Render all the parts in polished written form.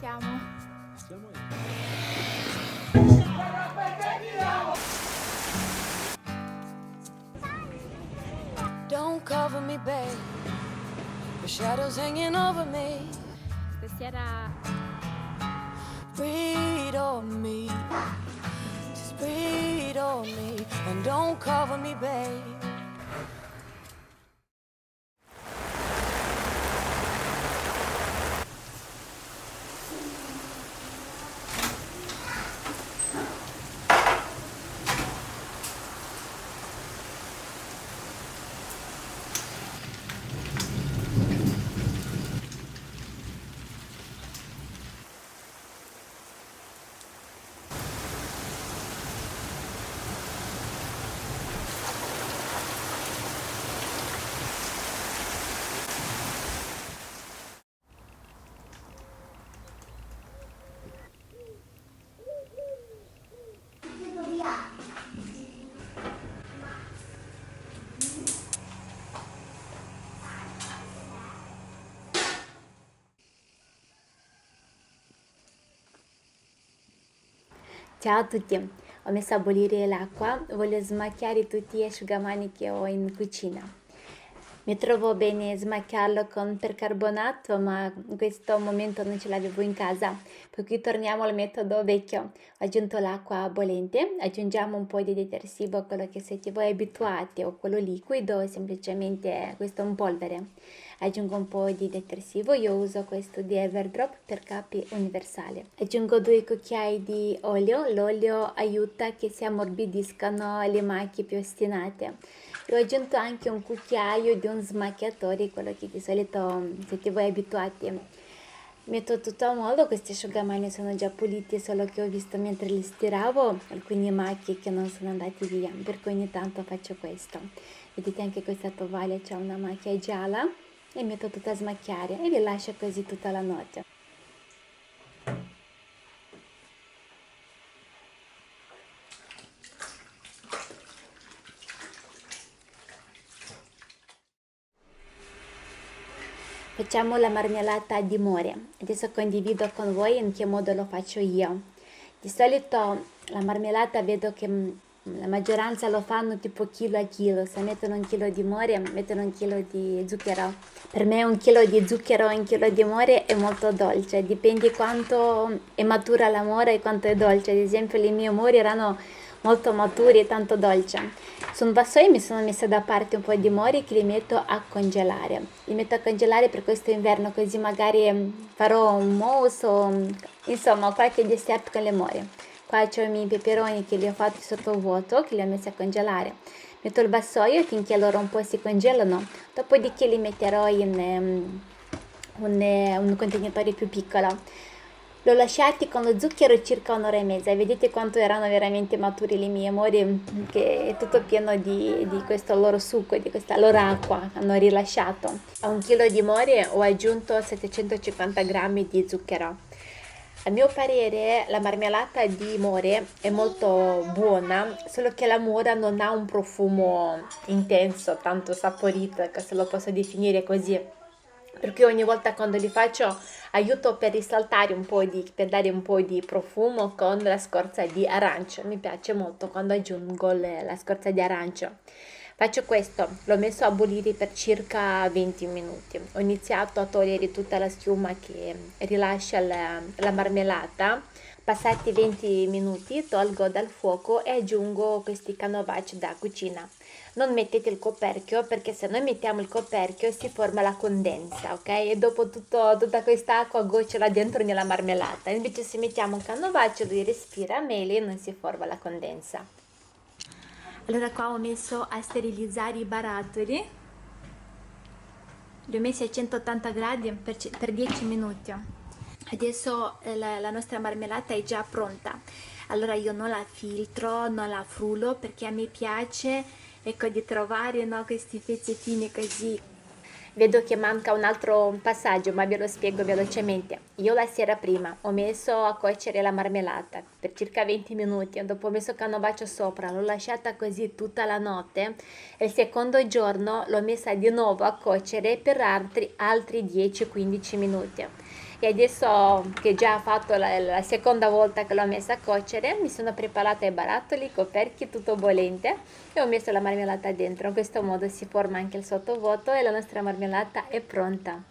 Siamo. Siamo in... Don't cover me, babe. The shadows hanging over me. Stasera Breathe on me. Just breathe on me. And don't cover me, babe. Ciao a tutti, ho messo a bollire l'acqua, voglio smacchiare tutti gli asciugamani che ho in cucina. Mi trovo bene smacchiarlo con percarbonato, ma in questo momento non ce l'avevo in casa, per cui torniamo al metodo vecchio. Ho aggiunto l'acqua bollente, aggiungiamo un po' di detersivo, quello che siete voi abituati, o quello liquido, o semplicemente questo è un polvere. Aggiungo un po' di detersivo, io uso questo di Everdrop per capi universale. Aggiungo 2 cucchiai di olio, l'olio aiuta che si ammorbidiscano le macchie più ostinate. Ho aggiunto anche un cucchiaio di un smacchiatore, quello che di solito siete voi abituati. Metto tutto a modo, questi asciugamani sono già puliti, solo che ho visto mentre li stiravo alcune macchie che non sono andate via, per cui ogni tanto faccio questo. Vedete anche questa tovaglia c'è una macchia gialla e metto tutto a smacchiare e li lascio così tutta la notte. Facciamo la marmellata di more. Adesso condivido con voi in che modo lo faccio io. Di solito la marmellata vedo che la maggioranza lo fanno tipo chilo a chilo. Se mettono un chilo di more, mettono un chilo di zucchero. Per me un chilo di zucchero e un chilo di more è molto dolce. Dipende quanto è matura la more e quanto è dolce. Ad esempio le mie more erano molto maturi e tanto dolce. Su un vassoio mi sono messa da parte un po' di mori che li metto a congelare. Li metto a congelare per questo inverno, così magari farò un mousse o insomma qualche dessert con le mori. Qua ho i miei peperoni che li ho fatti sotto vuoto, che li ho messi a congelare. Metto il vassoio finché loro un po' si congelano, dopodiché li metterò in un contenitore più piccolo. L'ho lasciati con lo zucchero circa un'ora e mezza e vedete quanto erano veramente maturi le mie mori, che è tutto pieno di questo loro succo, di questa loro acqua che hanno rilasciato. A un chilo di mori ho aggiunto 750 grammi di zucchero. A mio parere la marmellata di more è molto buona, solo che la mora non ha un profumo intenso, tanto saporito, che se lo posso definire così. Per cui ogni volta quando li faccio aiuto per risaltare un po' per dare un po' di profumo con la scorza di arancio. Mi piace molto quando aggiungo la scorza di arancio. Faccio questo, l'ho messo a bollire per circa 20 minuti. Ho iniziato a togliere tutta la schiuma che rilascia la marmellata. Passati 20 minuti tolgo dal fuoco e aggiungo questi canovacci da cucina. Non mettete il coperchio perché se noi mettiamo il coperchio si forma la condensa, ok? E dopo tutta questa acqua gocciola dentro nella marmellata. Invece se mettiamo un canovaccio lui respira meglio e non si forma la condensa. Allora qua ho messo a sterilizzare i barattoli. Li ho messi a 180 gradi per 10 minuti. Adesso la nostra marmellata è già pronta. Allora io non la filtro, non la frullo perché a me piace, ecco, di trovare, no, questi pezzettini così. Vedo che manca un altro passaggio, ma ve lo spiego velocemente. Io la sera prima ho messo a cuocere la marmellata per circa 20 minuti, dopo ho messo canovaccio sopra, l'ho lasciata così tutta la notte e il secondo giorno l'ho messa di nuovo a cuocere per altri 10-15 minuti. E adesso che già ho fatto la seconda volta che l'ho messa a cuocere, mi sono preparata i barattoli, i coperchi, tutto bollente e ho messo la marmellata dentro. In questo modo si forma anche il sottovuoto e la nostra marmellata è pronta.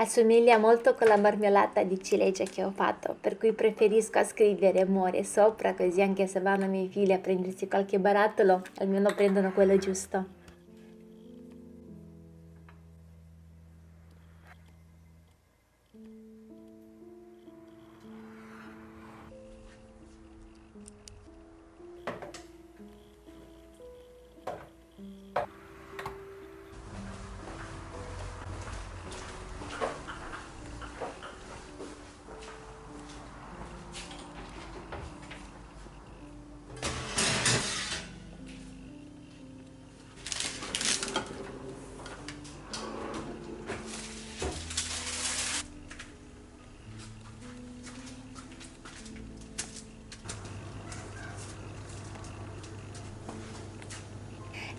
Assomiglia molto con la marmellata di ciliegia che ho fatto, per cui preferisco scrivere amore sopra, così anche se vanno i miei figli a prendersi qualche barattolo, almeno prendono quello giusto.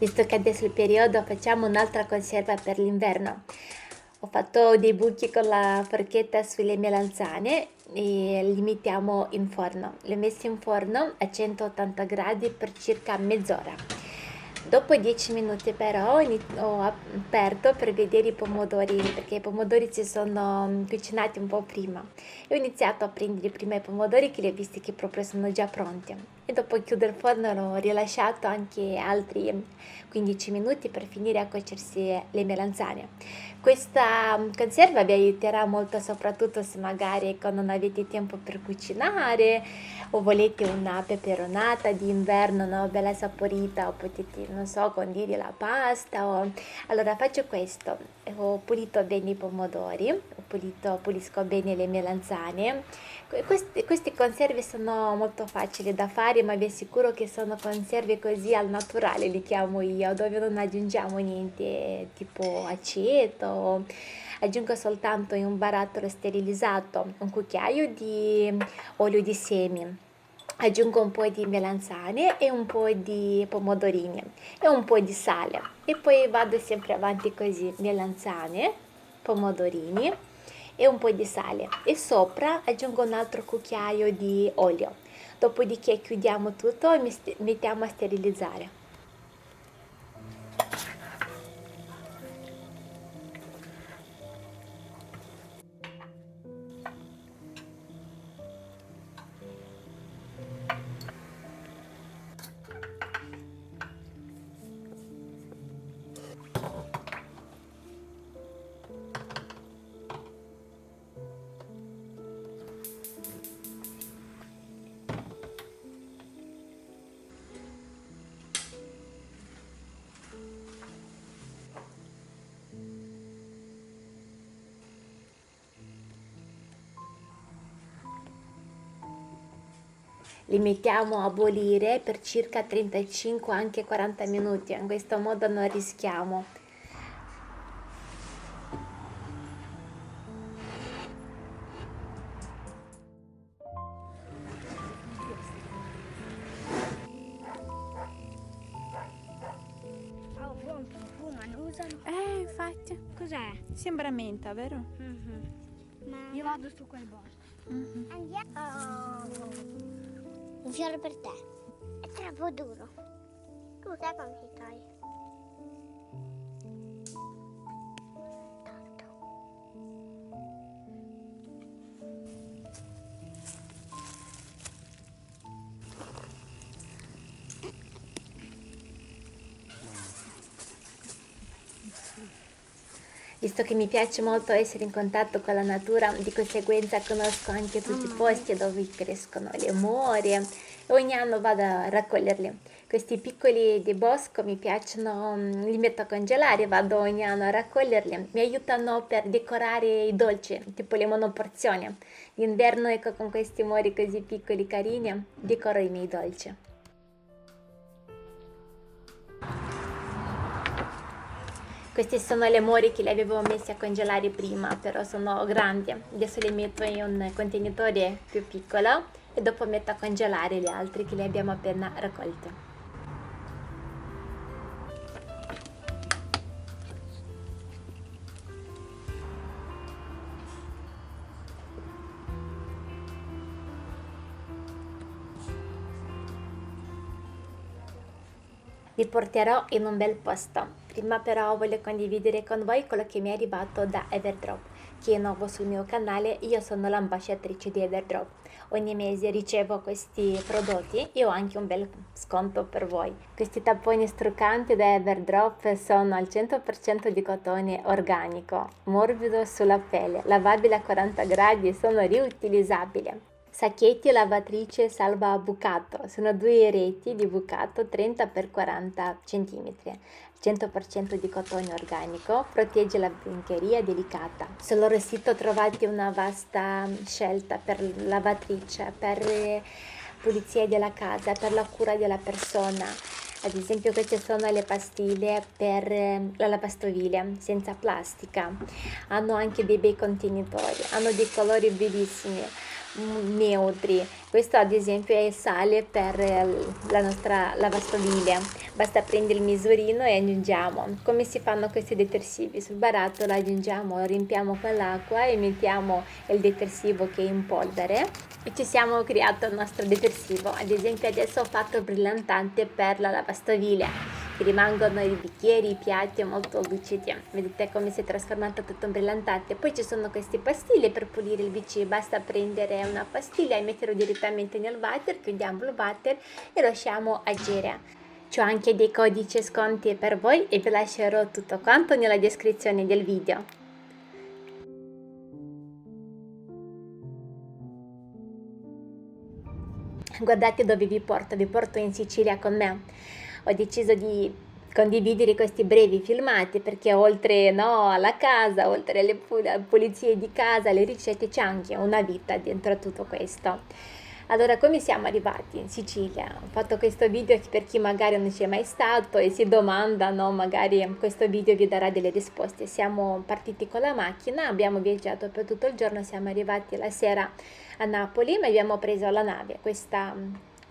Visto che adesso è il periodo, facciamo un'altra conserva per l'inverno. Ho fatto dei buchi con la forchetta sulle melanzane e li mettiamo in forno. Li ho messi in forno a 180 gradi per circa mezz'ora. Dopo 10 minuti però ho aperto per vedere i pomodori, perché i pomodori si sono cucinati un po' prima. E ho iniziato a prendere prima i pomodori che li ho visti che proprio sono già pronti. E dopo chiudere il forno l'ho rilasciato anche altri 15 minuti per finire a cuocersi le melanzane. Questa conserva vi aiuterà molto soprattutto se magari ecco, non avete tempo per cucinare o volete una peperonata di inverno, no? Bella saporita o potete, non so, condire la pasta. Allora faccio questo, ho pulito bene i pomodori, pulisco bene le melanzane. Queste conserve sono molto facili da fare, ma vi assicuro che sono conserve così al naturale, li chiamo io, dove non aggiungiamo niente tipo aceto. Aggiungo soltanto in un barattolo sterilizzato un cucchiaio di olio di semi. Aggiungo un po' di melanzane e un po' di pomodorini e un po' di sale e poi vado sempre avanti così, melanzane, pomodorini e un po' di sale e sopra aggiungo un altro cucchiaio di olio. Dopodiché chiudiamo tutto e mettiamo a sterilizzare. Li mettiamo a bollire per circa 35 anche 40 minuti, in questo modo non rischiamo. Oh, buon profumo, non usano. Infatti. Cos'è? Sembra menta, vero? Ma io vado su quel bosco. Andiamo. Un fiore per te. È troppo duro. Tu sai come si toglie? Tanto. Visto che mi piace molto essere in contatto con la natura, di conseguenza conosco anche tutti i posti dove crescono le more e ogni anno vado a raccoglierli. Questi piccoli di bosco mi piacciono, li metto a congelare, vado ogni anno a raccoglierli, mi aiutano per decorare i dolci, tipo le monoporzioni. D'inverno, ecco, con questi mori così piccoli carini, decoro i miei dolci. Queste sono le mori che le avevo messe a congelare prima, però sono grandi. Adesso le metto in un contenitore più piccolo e dopo metto a congelare le altre che le abbiamo appena raccolte. Vi porterò in un bel posto. Prima però voglio condividere con voi quello che mi è arrivato da Everdrop. Chi è nuovo sul mio canale, io sono l'ambasciatrice di Everdrop. Ogni mese ricevo questi prodotti e ho anche un bel sconto per voi. Questi tapponi struccanti da Everdrop sono al 100% di cotone organico, morbido sulla pelle, lavabile a 40 gradi e sono riutilizzabili. Sacchetti e lavatrice salva bucato, sono due reti di bucato 30x40 cm, 100% di cotone organico, protegge la biancheria delicata. Sul loro sito trovate una vasta scelta per lavatrice, per pulizia della casa, per la cura della persona. Ad esempio queste sono le pastiglie per la lavastoviglie senza plastica, hanno anche dei bei contenitori, hanno dei colori bellissimi, neutri. Questo ad esempio è il sale per la nostra lavastoviglie, basta prendere il misurino e aggiungiamo. Come si fanno questi detersivi? Sul barattolo aggiungiamo, riempiamo con l'acqua e mettiamo il detersivo che è in polvere e ci siamo creato il nostro detersivo. Ad esempio adesso ho fatto brillantante per la lavastoviglie, che rimangono i bicchieri, i piatti molto lucidi. Vedete come si è trasformato tutto in brillantante. Poi ci sono queste pastiglie per pulire il WC, basta prendere una pastiglia e metterlo direttamente nel water, chiudiamo il water e lasciamo agire. C'ho anche dei codici sconti per voi e vi lascerò tutto quanto nella descrizione del video. Guardate dove vi porto in Sicilia con me. Ho deciso di condividere questi brevi filmati perché oltre alla casa, oltre alle pulizie di casa, alle ricette, c'è anche una vita dentro tutto questo. Allora, come siamo arrivati in Sicilia? Ho fatto questo video per chi magari non c'è mai stato e si domanda, magari questo video vi darà delle risposte. Siamo partiti con la macchina, abbiamo viaggiato per tutto il giorno, siamo arrivati la sera a Napoli, ma abbiamo preso la nave.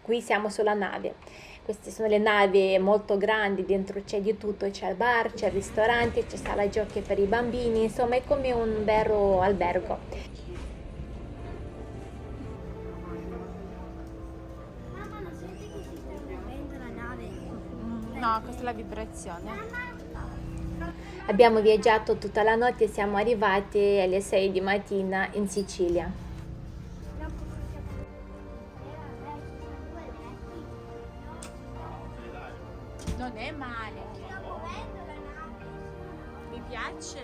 Qui siamo sulla nave. Queste sono le navi molto grandi, dentro c'è di tutto, c'è il bar, c'è il ristorante, c'è sala giochi per i bambini, insomma è come un vero albergo. No, questa è la vibrazione. Abbiamo viaggiato tutta la notte e siamo arrivati alle 6 di mattina in Sicilia. Non è male. Mi piace.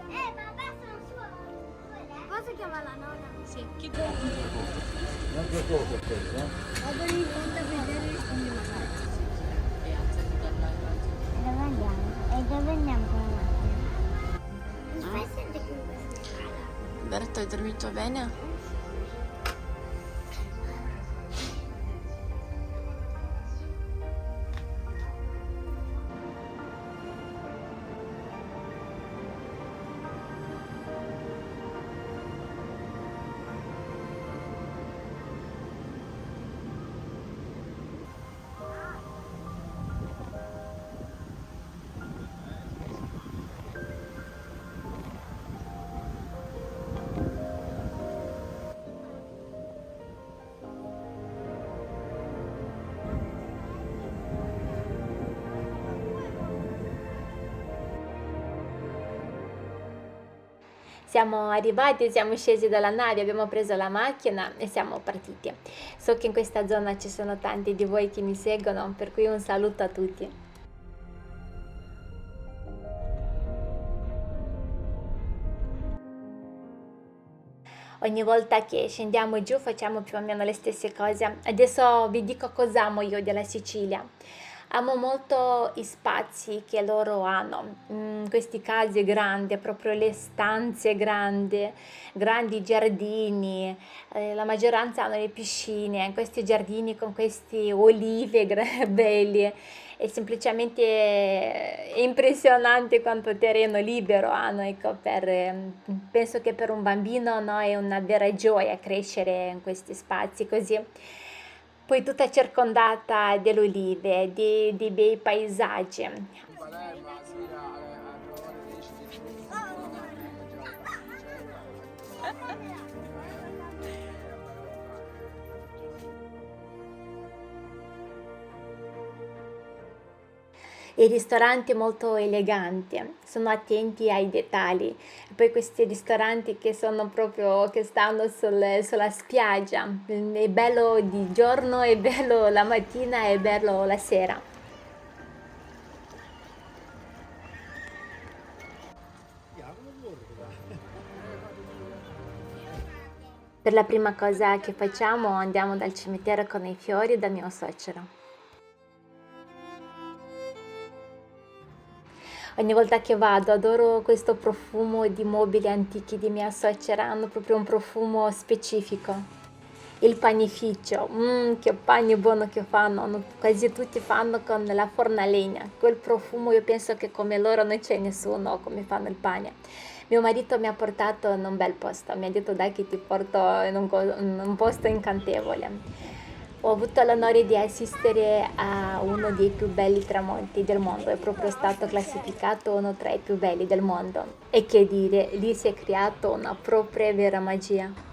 Ma basta un suo. Posso chiamare la nonna? Sì. Chi Un'altra cosa aspetta, Vado in fondo a vedere il film. Dove andiamo? E dove andiamo con la macchina? Non fai sentire qui questa strada? Berto, hai dormito bene? Siamo arrivati, siamo scesi dalla nave, abbiamo preso la macchina e siamo partiti. So che in questa zona ci sono tanti di voi che mi seguono, per cui un saluto a tutti. Ogni volta che scendiamo giù facciamo più o meno le stesse cose. Adesso vi dico cosa amo io della Sicilia. Amo molto i spazi che loro hanno, questi case grandi, proprio le stanze grandi, grandi giardini, la maggioranza hanno le piscine, questi giardini con questi olive belli. È semplicemente impressionante quanto terreno libero hanno, ecco, penso che per un bambino, no, è una vera gioia crescere in questi spazi così. Poi tutta circondata dalle olive, di bei paesaggi. I ristoranti molto eleganti, sono attenti ai dettagli. Poi questi ristoranti che sono proprio, che stanno sulla spiaggia, è bello di giorno, è bello la mattina, è bello la sera. Per la prima cosa che facciamo andiamo dal cimitero con i fiori da mio suocero. Ogni volta che vado adoro questo profumo di mobili antichi di mia suocera, hanno proprio un profumo specifico. Il panificio, che pane buono che fanno, quasi tutti fanno con la forna a legna. Quel profumo io penso che come loro non c'è nessuno come fanno il pane. Mio marito mi ha portato in un bel posto, mi ha detto dai che ti porto in un posto incantevole. Ho avuto l'onore di assistere a uno dei più belli tramonti del mondo, è proprio stato classificato uno tra i più belli del mondo. E che dire, lì si è creata una propria vera magia.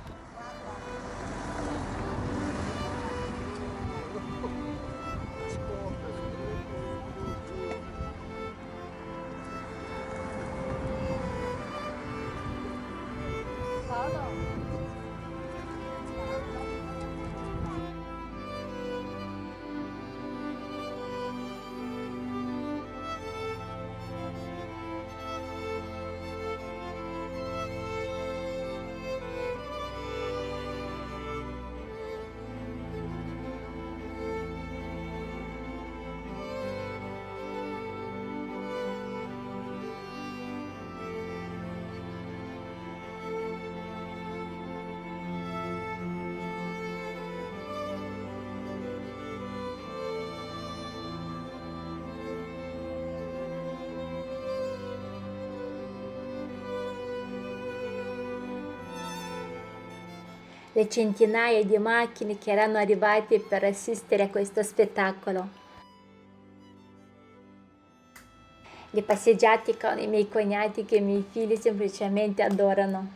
Le centinaia di macchine che erano arrivate per assistere a questo spettacolo. Le passeggiate con i miei cognati che i miei figli semplicemente adorano.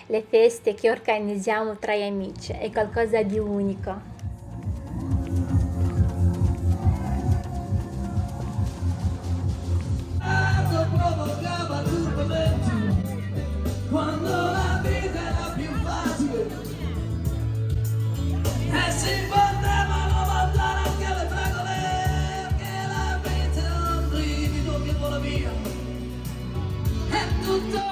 Le feste che organizziamo tra gli amici è qualcosa di unico. Provocava turbamenti quando la vita era più facile e si potevano mangiare anche le fragole, che la vita è un brivido che vola via e tutto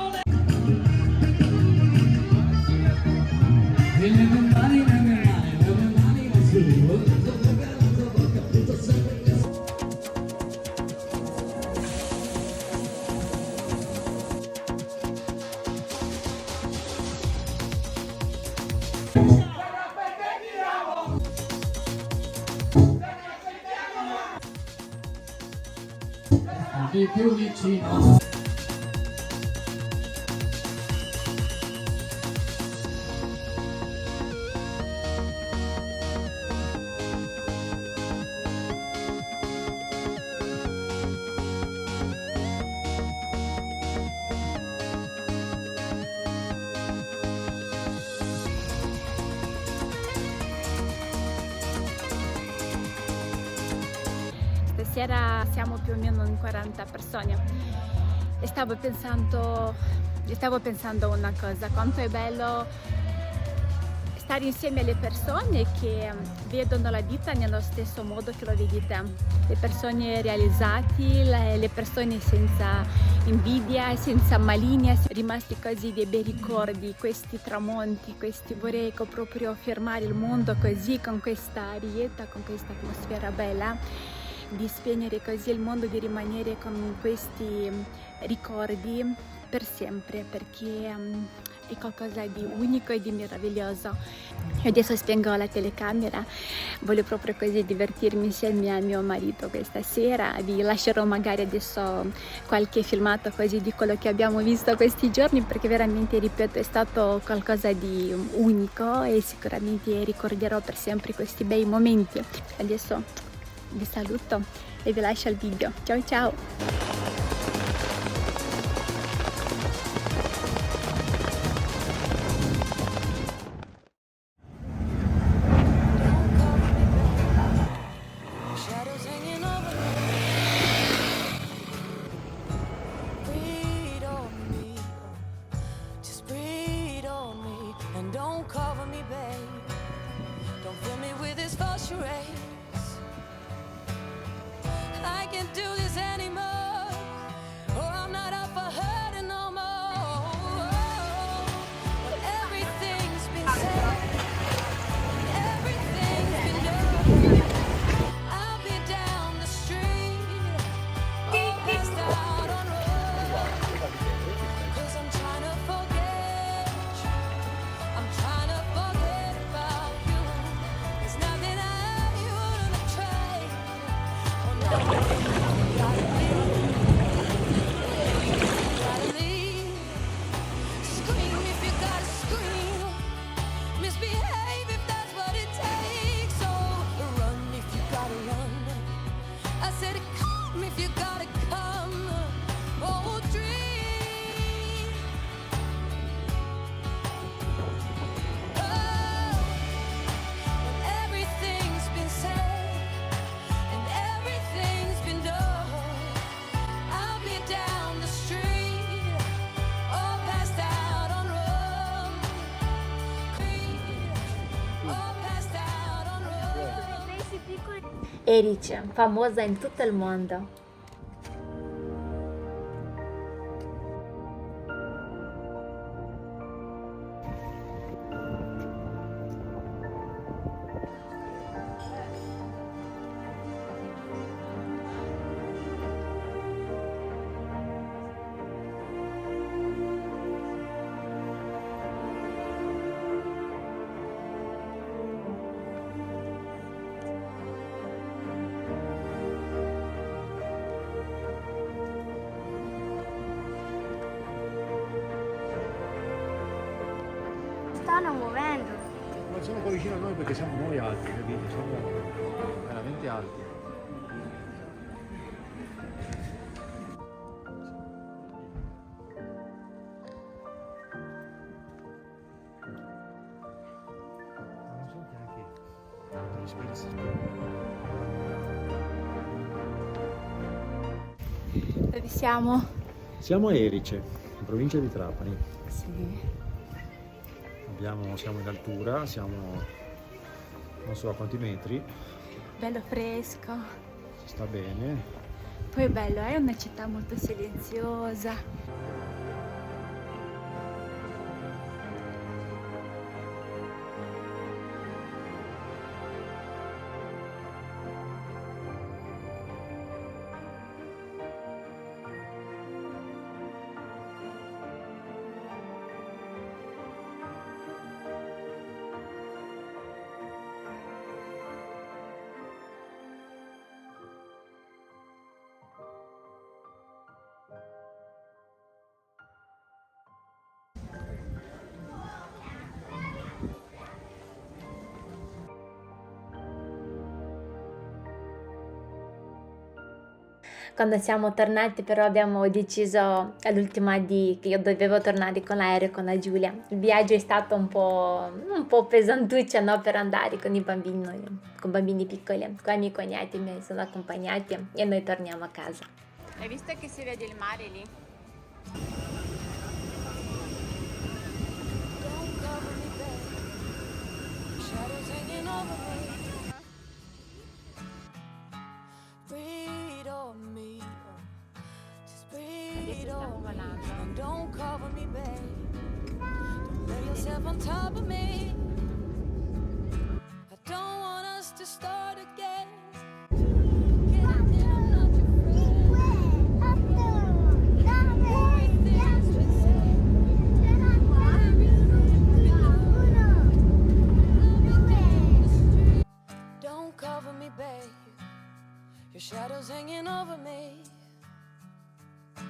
di più vicino. Stasera siamo più o meno in 40 persone e stavo pensando una cosa, quanto è bello stare insieme alle persone che vedono la vita nello stesso modo che lo vedi te, le persone realizzate, le persone senza invidia, senza maligna, rimasti così dei bei ricordi, questi tramonti, vorrei proprio fermare il mondo così, con questa arietta, con questa atmosfera bella, di spegnere così il mondo, di rimanere con questi ricordi per sempre, perché è qualcosa di unico e di meraviglioso. Io adesso spengo la telecamera, voglio proprio così divertirmi insieme a mio marito questa sera. Vi lascerò magari adesso qualche filmato così di quello che abbiamo visto questi giorni, perché veramente, ripeto, è stato qualcosa di unico e sicuramente ricorderò per sempre questi bei momenti. Adesso vi saluto e vi lascio il video. Ciao ciao! Shadows hanging over me. Breathe on me. Just breathe on me. And don't cover me, babe. Don't fill me with this false charades. I can't do this anymore. Or I'm not up for hurting no more. But everything's been said. Everything's been done. I'll be down the street, all passed out on road. 'Cause I'm trying to forget you. I'm trying to forget about you. There's nothing I wouldn't trade. Oh no, gotta leave. Scream if you gotta scream. Misbehave if that's what it takes. Oh, run if you gotta run. I said come if you gotta come. Oh, dream. Oh, when everything's been said and everything's been done, I'll be down the street, all passed out on rum. All passed out on rum. Pesci piccoli. Erice, famosa in tutto il mondo. Stanno muovendo. Non sono qua vicino a noi perché siamo noi alti, capito? Siamo veramente alti. Non so neanche dove spiriti. Dove siamo? Siamo a Erice, in provincia di Trapani. Sì. Siamo in altura, siamo non so a quanti metri, Bello fresco. si sta bene. Poi è bello, è una città molto silenziosa. Quando siamo tornati però abbiamo deciso all'ultima che io dovevo tornare con l'aereo con la Giulia. Il viaggio è stato un po' pesantuccio, no, per andare con i bambini, con bambini piccoli. Qua i miei cognati mi sono accompagnati e noi torniamo a casa. Hai visto che si vede il mare lì? Don't cover me, babe. over me. Breathe on me. Just breathe on me. And don't cover me, babe. Don't lay yourself on top of me. I don't want us to start again. Don't cover me, babe. Your shadow's hanging over me.